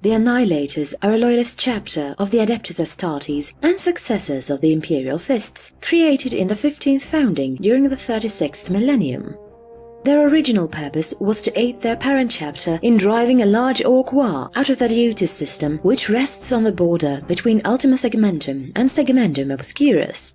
The Annihilators are a loyalist chapter of the Adeptus Astartes and successors of the Imperial Fists, created in the 15th founding during the 36th millennium. Their original purpose was to aid their parent chapter in driving a large orc war out of the Adeptus system, which rests on the border between Ultima Segmentum and Segmentum Obscurus.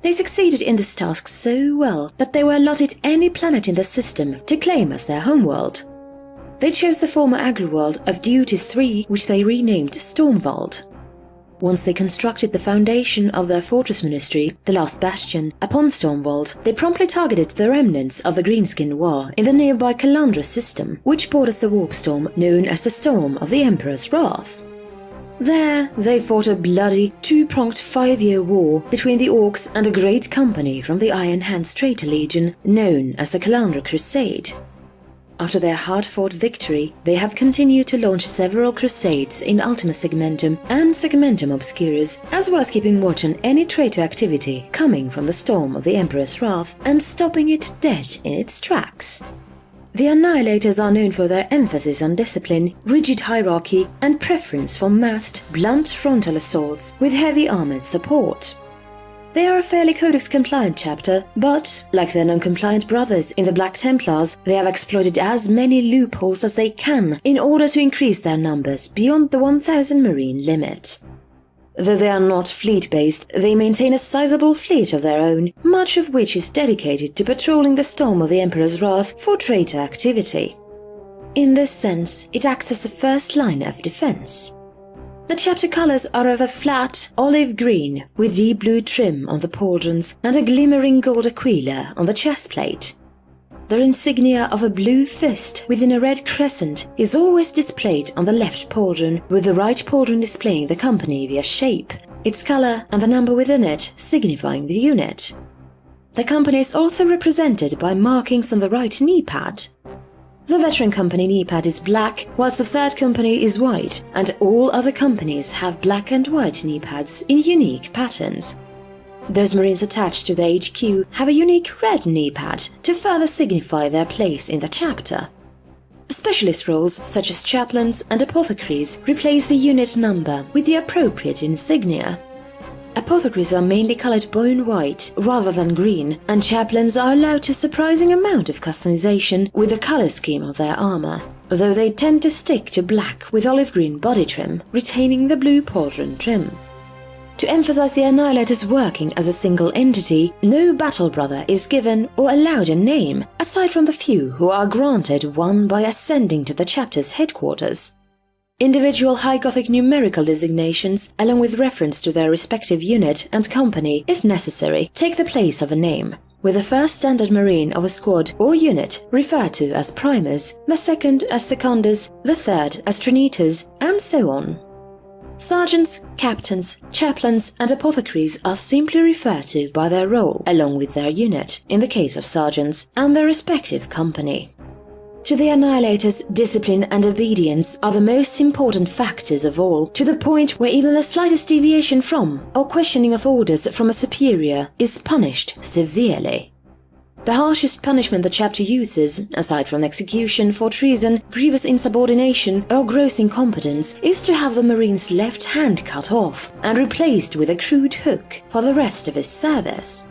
They succeeded in this task so well that they were allotted any planet in the system to claim as their homeworld. They chose the former agri-world of Duties 3, which they renamed Stormvault. Once they constructed the foundation of their fortress ministry, the last bastion, upon Stormvault, they promptly targeted the remnants of the Greenskin War in the nearby Calandra system, which borders the warp storm known as the Storm of the Emperor's Wrath. There, they fought a bloody, two-pronged 5-year war between the Orcs and a great company from the Iron Hands Traitor Legion known as the Calandra Crusade. After their hard-fought victory, they have continued to launch several crusades in Ultima Segmentum and Segmentum Obscurus, as well as keeping watch on any traitor activity coming from the Storm of the Emperor's Wrath and stopping it dead in its tracks. The Annihilators are known for their emphasis on discipline, rigid hierarchy, and preference for massed, blunt frontal assaults with heavy armored support. They are a fairly Codex-compliant chapter, but, like their non-compliant brothers in the Black Templars, they have exploited as many loopholes as they can in order to increase their numbers beyond the 1,000 marine limit. Though they are not fleet-based, they maintain a sizable fleet of their own, much of which is dedicated to patrolling the Storm of the Emperor's Wrath for traitor activity. In this sense, it acts as the first line of defense. The chapter colors are of a flat, olive green with deep blue trim on the pauldrons and a glimmering gold aquila on the chestplate. Their insignia of a blue fist within a red crescent is always displayed on the left pauldron, with the right pauldron displaying the company via shape, its color and the number within it signifying the unit. The company is also represented by markings on the right knee pad. The veteran company knee pad is black, whilst the third company is white, and all other companies have black and white knee pads in unique patterns. Those Marines attached to the HQ have a unique red knee pad to further signify their place in the chapter. Specialist roles such as chaplains and apothecaries replace the unit number with the appropriate insignia. Apothecaries are mainly colored bone white rather than green, and chaplains are allowed to a surprising amount of customization with the color scheme of their armor, though they tend to stick to black with olive green body trim, retaining the blue pauldron trim. To emphasize the Annihilators working as a single entity, no battle brother is given or allowed a name, aside from the few who are granted one by ascending to the chapter's headquarters. Individual High Gothic numerical designations, along with reference to their respective unit and company, if necessary, take the place of a name, with the first standard marine of a squad or unit referred to as primers, the second as seconders, the third as trinitors, and so on. Sergeants, captains, chaplains, and apothecaries are simply referred to by their role, along with their unit, in the case of sergeants, and their respective company. To the Annihilators, discipline and obedience are the most important factors of all, to the point where even the slightest deviation from or questioning of orders from a superior is punished severely. The harshest punishment the chapter uses, aside from execution for treason, grievous insubordination, or gross incompetence, is to have the Marine's left hand cut off and replaced with a crude hook for the rest of his service.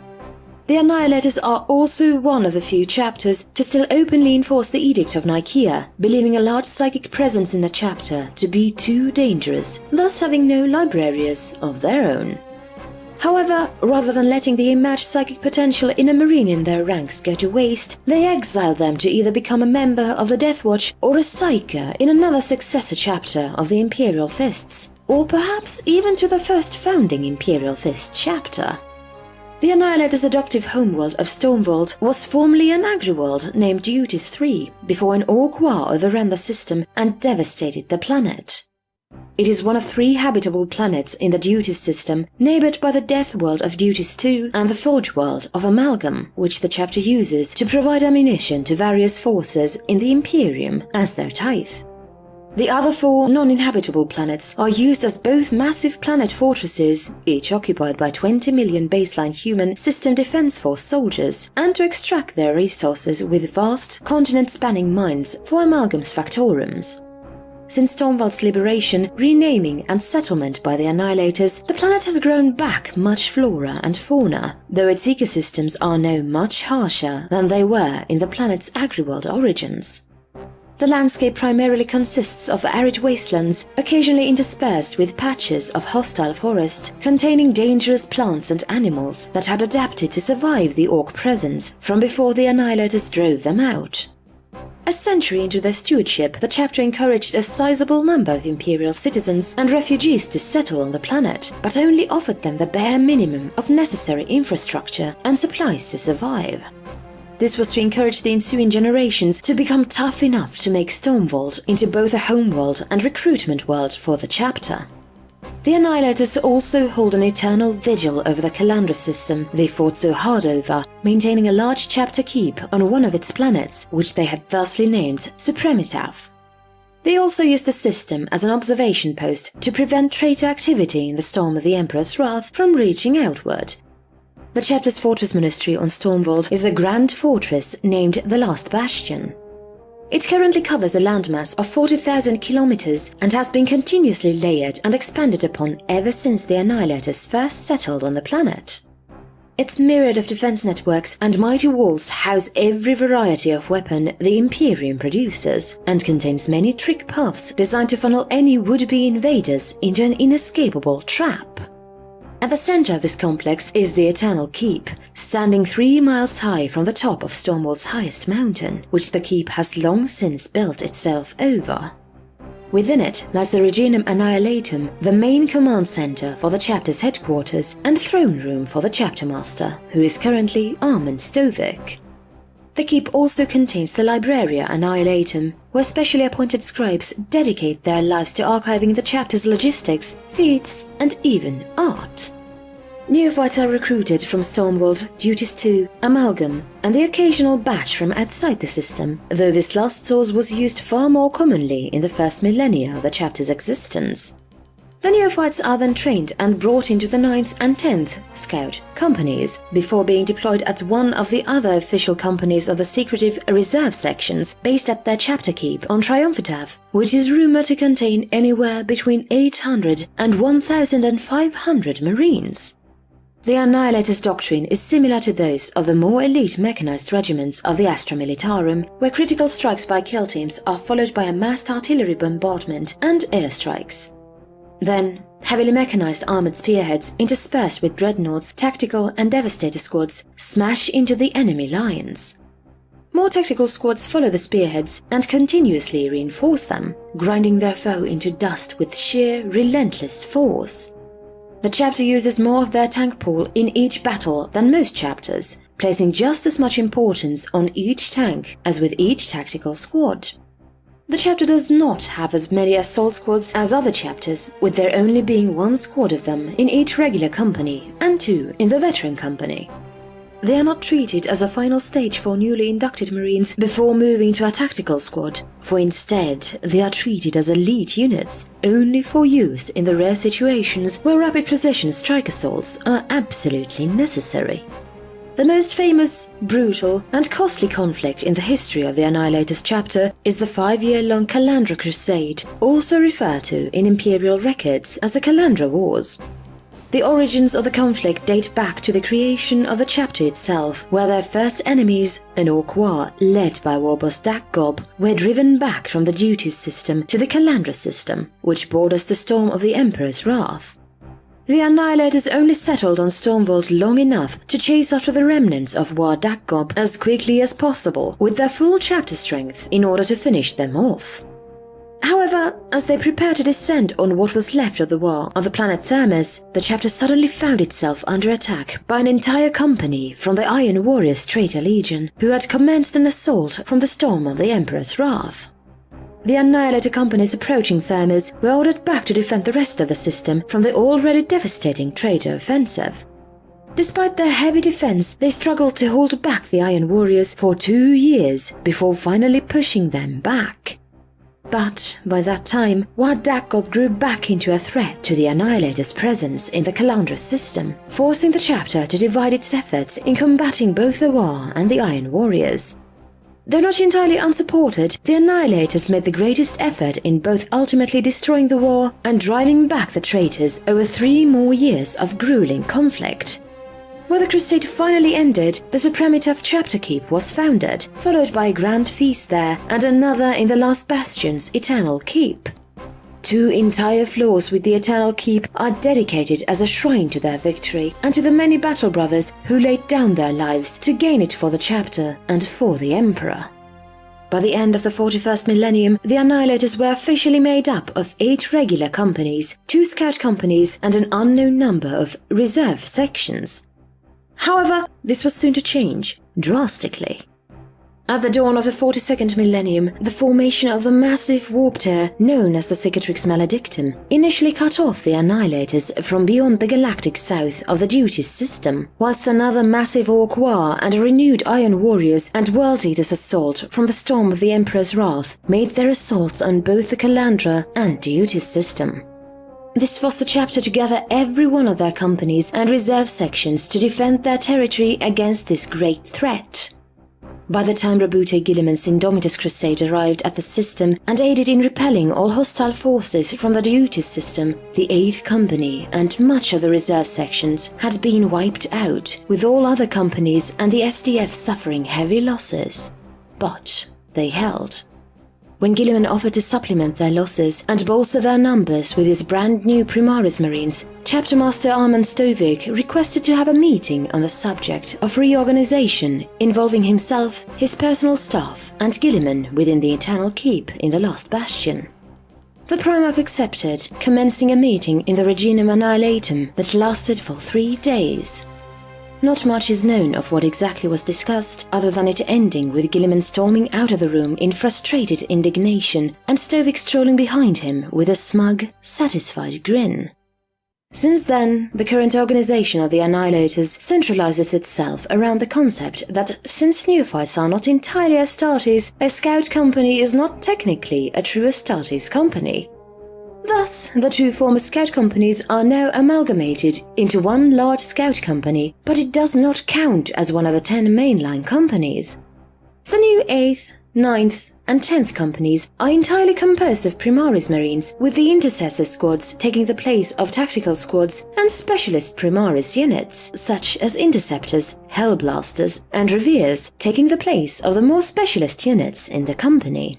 The Annihilators are also one of the few chapters to still openly enforce the Edict of Nicaea, believing a large psychic presence in the chapter to be too dangerous, thus having no librarians of their own. However, rather than letting the imaged psychic potential in a Marine in their ranks go to waste, they exile them to either become a member of the Death Watch or a Psyker in another successor chapter of the Imperial Fists, or perhaps even to the first founding Imperial Fist chapter. The Annihilators' adoptive homeworld of Stormvault was formerly an agri-world named Duties 3, before an orc war overran the system and devastated the planet. It is one of 3 habitable planets in the Duties system, neighbored by the Death World of Duties 2 and the Forge World of Amalgam, which the chapter uses to provide ammunition to various forces in the Imperium as their tithe. The other 4 non-inhabitable planets are used as both massive planet fortresses, each occupied by 20 million baseline human System Defense Force soldiers, and to extract their resources with vast, continent-spanning mines for Amalgam's factorums. Since Stormwald's liberation, renaming and settlement by the Annihilators, the planet has grown back much flora and fauna, though its ecosystems are now much harsher than they were in the planet's agri-world origins. The landscape primarily consists of arid wastelands, occasionally interspersed with patches of hostile forest containing dangerous plants and animals that had adapted to survive the orc presence from before the Annihilators drove them out. A century into their stewardship, the chapter encouraged a sizable number of Imperial citizens and refugees to settle on the planet, but only offered them the bare minimum of necessary infrastructure and supplies to survive. This was to encourage the ensuing generations to become tough enough to make Stormwald into both a homeworld and recruitment world for the chapter. The Annihilators also hold an eternal vigil over the Calandra system they fought so hard over, maintaining a large chapter keep on one of its planets, which they had thusly named Supremitaph. They also used the system as an observation post to prevent traitor activity in the storm of the Emperor's wrath from reaching outward. The chapter's fortress monastery on Stormwald is a grand fortress named the Last Bastion. It currently covers a landmass of 40,000 kilometers and has been continuously layered and expanded upon ever since the Annihilators first settled on the planet. Its myriad of defense networks and mighty walls house every variety of weapon the Imperium produces, and contains many trick paths designed to funnel any would-be invaders into an inescapable trap. At the center of this complex is the Eternal Keep, standing 3 miles high from the top of Stormwald's highest mountain, which the keep has long since built itself over. Within it lies the Reginum Annihilatum, the main command center for the chapter's headquarters and throne room for the chapter master, who is currently Armand Stovik. The keep also contains the Libraria Annihilatum, where specially appointed scribes dedicate their lives to archiving the chapter's logistics, feats, and even art. Neophytes are recruited from Stormwald, Duties 2, Amalgam, and the occasional batch from outside the system, though this last source was used far more commonly in the first millennia of the chapter's existence. The neophytes are then trained and brought into the 9th and 10th Scout companies before being deployed at one of the other official companies of the secretive reserve sections based at their chapter keep on Triumphataf, which is rumored to contain anywhere between 800 and 1,500 Marines. The Annihilators' doctrine is similar to those of the more elite mechanized regiments of the Astra Militarum, where critical strikes by kill teams are followed by a massed artillery bombardment and airstrikes. Then, heavily mechanized armored spearheads interspersed with dreadnoughts, tactical and devastator squads smash into the enemy lines. More tactical squads follow the spearheads and continuously reinforce them, grinding their foe into dust with sheer, relentless force. The chapter uses more of their tank pool in each battle than most chapters, placing just as much importance on each tank as with each tactical squad. The chapter does not have as many assault squads as other chapters, with there only being 1 squad of them in each regular company and 2 in the veteran company. They are not treated as a final stage for newly inducted Marines before moving to a tactical squad, for instead they are treated as elite units, only for use in the rare situations where rapid precision strike assaults are absolutely necessary. The most famous, brutal, and costly conflict in the history of the Annihilators chapter is the 5-year-long Calandra Crusade, also referred to in Imperial records as the Calandra Wars. The origins of the conflict date back to the creation of the chapter itself, where their first enemies, an Orc war led by warboss Dakgob, were driven back from the Duties system to the Calandra system, which borders the storm of the Emperor's wrath. The Annihilators only settled on Stormwald long enough to chase after the remnants of War Dakgob as quickly as possible with their full chapter strength in order to finish them off. However, as they prepared to descend on what was left of the war on the planet Thermus, the chapter suddenly found itself under attack by an entire company from the Iron Warriors Traitor Legion, who had commenced an assault from the storm of the Emperor's wrath. The Annihilator companies approaching Thermus were ordered back to defend the rest of the system from the already devastating traitor offensive. Despite their heavy defense, they struggled to hold back the Iron Warriors for 2 years before finally pushing them back. But by that time, War Dakgob grew back into a threat to the Annihilators' presence in the Calandra system, forcing the chapter to divide its efforts in combating both the war and the Iron Warriors. Though not entirely unsupported, the Annihilators made the greatest effort in both ultimately destroying the war and driving back the traitors over 3 more years of grueling conflict. When the crusade finally ended, the Supremacy of Chapter Keep was founded, followed by a grand feast there and another in the last bastion's Eternal Keep. 2 entire floors with the Eternal Keep are dedicated as a shrine to their victory and to the many battle brothers who laid down their lives to gain it for the chapter and for the Emperor. By the end of the 41st millennium, the Annihilators were officially made up of 8 regular companies, 2 scout companies and an unknown number of reserve sections. However, this was soon to change, drastically. At the dawn of the 42nd millennium, the formation of the massive warp tear known as the Cicatrix Maledictum initially cut off the Annihilators from beyond the galactic south of the Duties system, whilst another massive Orc war and a renewed Iron Warriors and World Eaters assault from the storm of the Emperor's wrath made their assaults on both the Calandra and Duties system. This forced the chapter to gather every one of their companies and reserve sections to defend their territory against this great threat. By the time Rabute Guilliman's Indomitus Crusade arrived at the system and aided in repelling all hostile forces from the Duties system, the 8th Company and much of the reserve sections had been wiped out, with all other companies and the SDF suffering heavy losses. But they held. When Guilliman offered to supplement their losses and bolster their numbers with his brand new Primaris Marines, Chapter Master Armand Stovik requested to have a meeting on the subject of reorganization involving himself, his personal staff and Guilliman within the Eternal Keep in the Last Bastion. The Primarch accepted, commencing a meeting in the Reginum Annihilatum that lasted for 3 days. Not much is known of what exactly was discussed, other than it ending with Guilliman storming out of the room in frustrated indignation and Stovik strolling behind him with a smug, satisfied grin. Since then, the current organization of the Annihilators centralizes itself around the concept that since neophytes are not entirely Astartes, a scout company is not technically a true Astartes company. Thus, the 2 former scout companies are now amalgamated into one large scout company, but it does not count as one of the 10 mainline companies. The new 8th, 9th and 10th companies are entirely composed of Primaris Marines, with the Intercessor squads taking the place of tactical squads and specialist Primaris units, such as Interceptors, Hellblasters and Reveres, taking the place of the more specialist units in the company.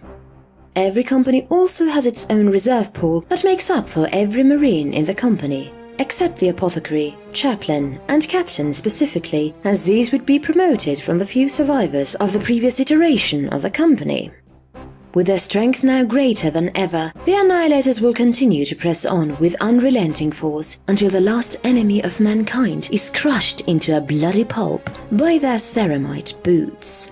Every company also has its own reserve pool that makes up for every Marine in the company, except the Apothecary, Chaplain and Captain specifically, as these would be promoted from the few survivors of the previous iteration of the company. With their strength now greater than ever, the Annihilators will continue to press on with unrelenting force until the last enemy of mankind is crushed into a bloody pulp by their ceramite boots.